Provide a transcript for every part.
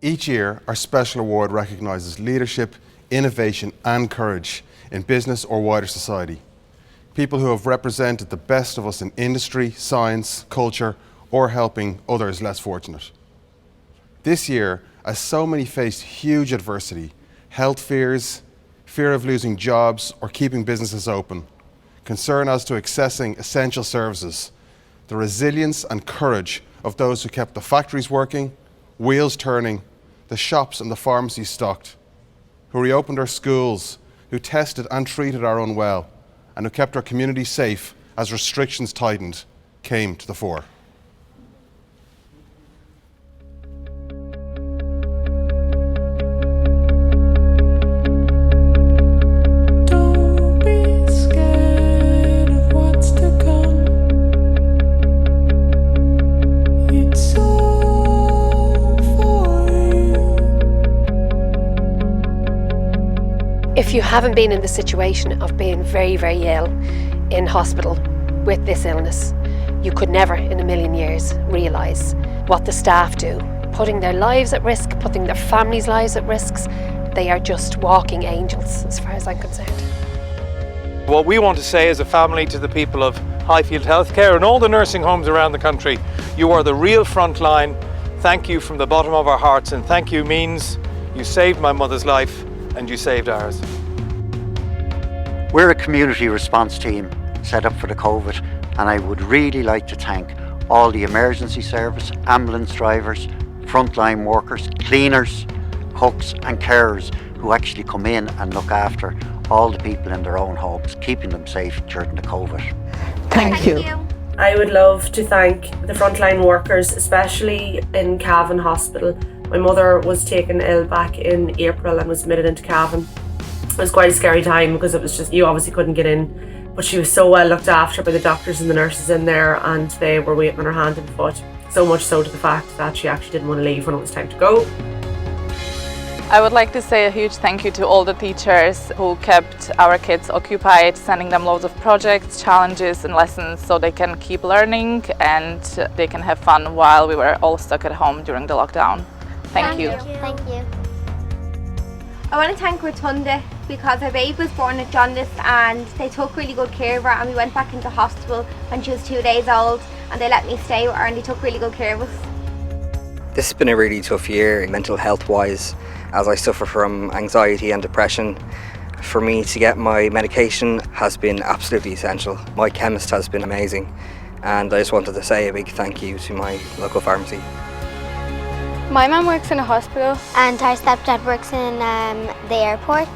Each year, our special award recognises leadership, innovation and courage in business or wider society. People who have represented the best of us in industry, science, culture, or helping others less fortunate. This year, as so many faced huge adversity, health fears, fear of losing jobs or keeping businesses open, concern as to accessing essential services, the resilience and courage of those who kept the factories working, wheels turning, the shops and the pharmacies stocked, who reopened our schools, who tested and treated our unwell, and who kept our community safe as restrictions tightened, came to the fore. If you haven't been in the situation of being very, very ill in hospital with this illness, you could never in a million years realise what the staff do, putting their lives at risk, putting their families' lives at risk. They are just walking angels as far as I'm concerned. What we want to say as a family to the people of Highfield Healthcare and all the nursing homes around the country, you are the real frontline. Thank you from the bottom of our hearts, and thank you means you saved my mother's life and you saved ours. We're a community response team set up for the COVID, and I would really like to thank all the emergency service, ambulance drivers, frontline workers, cleaners, cooks and carers who actually come in and look after all the people in their own homes, keeping them safe during the COVID. Thank you. I would love to thank the frontline workers, especially in Cavan Hospital. My mother was taken ill back in April and was admitted into Cavan. It was quite a scary time because it was just, you obviously couldn't get in, but she was so well looked after by the doctors and the nurses in there, and they were waiting on her hand and foot. So much so to the fact that she actually didn't want to leave when it was time to go. I would like to say a huge thank you to all the teachers who kept our kids occupied, sending them loads of projects, challenges and lessons so they can keep learning and they can have fun while we were all stuck at home during the lockdown. Thank you. Thank you. I want to thank Rotunda because our baby was born with jaundice and they took really good care of her, and we went back into hospital when she was 2 days old and they let me stay with her and they took really good care of us. This has been a really tough year mental health wise, as I suffer from anxiety and depression. For me to get my medication has been absolutely essential. My chemist has been amazing, and I just wanted to say a big thank you to my local pharmacy. My mum works in a hospital. And our stepdad works in the airport.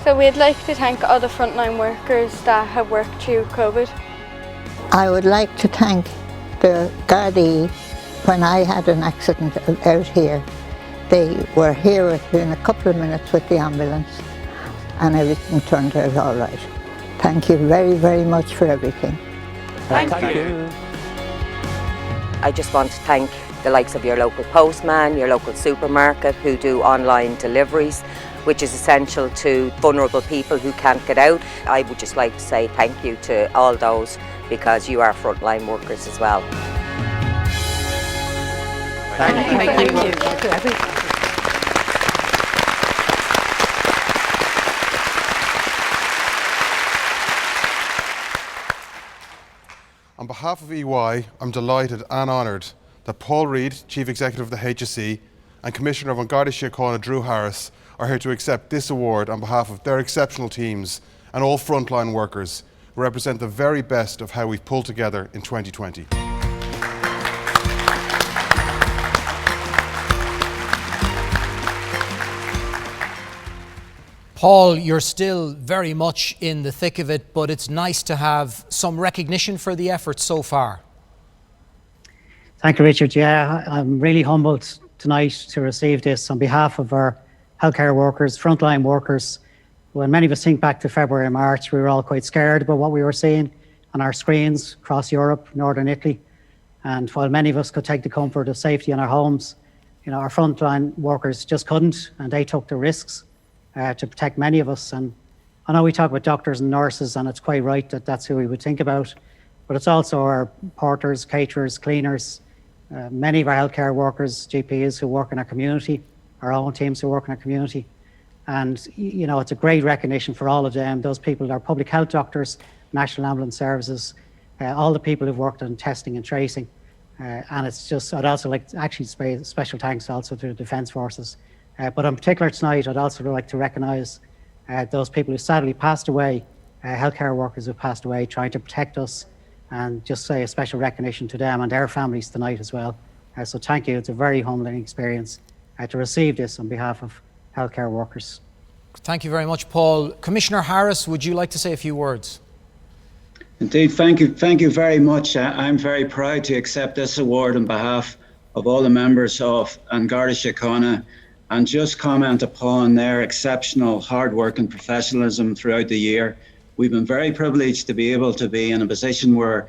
So we'd like to thank all the frontline workers that have worked through COVID. I would like to thank the Gardaí. When I had an accident out here, they were here within a couple of minutes with the ambulance and everything turned out all right. Thank you very, very much for everything. Thank you. I just want to thank the likes of your local postman, your local supermarket who do online deliveries, which is essential to vulnerable people who can't get out. I would just like to say thank you to all those because you are frontline workers as well. Thank you. On behalf of EY, I'm delighted and honoured that Paul Reid, Chief Executive of the HSE, and Commissioner of An Garda Síochána Drew Harris are here to accept this award on behalf of their exceptional teams and all frontline workers who represent the very best of how we've pulled together in 2020. Paul, you're still very much in the thick of it, but it's nice to have some recognition for the efforts so far. Thank you, Richard. Yeah, I'm really humbled tonight to receive this on behalf of our healthcare workers, frontline workers. When many of us think back to February and March, we were all quite scared about what we were seeing on our screens across Europe, Northern Italy. And while many of us could take the comfort of safety in our homes, our frontline workers just couldn't, and they took the risks to protect many of us. And I know we talk about doctors and nurses, and it's quite right that that's who we would think about, but it's also our porters, caterers, cleaners, many of our healthcare workers, GPs who work in our community, our own teams who work in our community. And, you know, it's a great recognition for all of them, those people, our public health doctors, National Ambulance Services, all the people who've worked on testing and tracing. And it's just, I'd also like to actually say special thanks also to the Defence Forces. But in particular tonight, I'd also like to recognise those people who sadly passed away, healthcare workers who passed away trying to protect us, and just say a special recognition to them and their families tonight as well. So thank you. It's a very humbling experience to receive this on behalf of healthcare workers. Thank you very much, Paul. Commissioner Harris, would you like to say a few words? Indeed, thank you very much. I'm very proud to accept this award on behalf of all the members of An Garda Síochána, and just comment upon their exceptional hard work and professionalism throughout the year. We've been very privileged to be able to be in a position where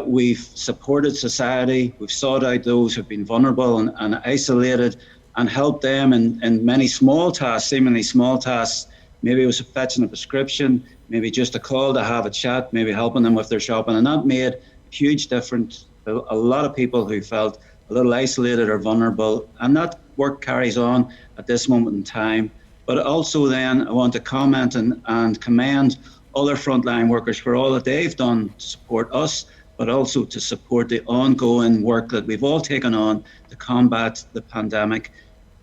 we've supported society, we've sought out those who've been vulnerable and isolated, and helped them in many small tasks, seemingly small tasks. Maybe it was fetching a prescription, maybe just a call to have a chat, maybe helping them with their shopping, and that made a huge difference to a lot of people who felt a little isolated or vulnerable, and that work carries on at this moment in time. But also then I want to comment and commend other frontline workers for all that they've done to support us, but also to support the ongoing work that we've all taken on to combat the pandemic.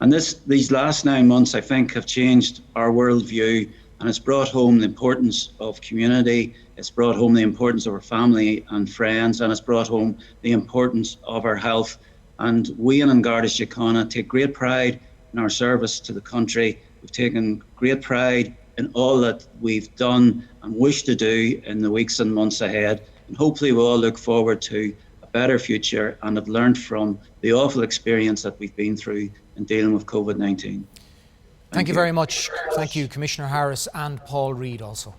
And these last 9 months, I think, have changed our worldview, and it's brought home the importance of community, it's brought home the importance of our family and friends, and it's brought home the importance of our health. And we in An Garda Síochána take great pride in our service to the country. We've taken great pride in all that we've done and wish to do in the weeks and months ahead. And hopefully we'll all look forward to a better future and have learned from the awful experience that we've been through in dealing with COVID-19. Thank you very much. Thank you, Commissioner Harris and Paul Reid also.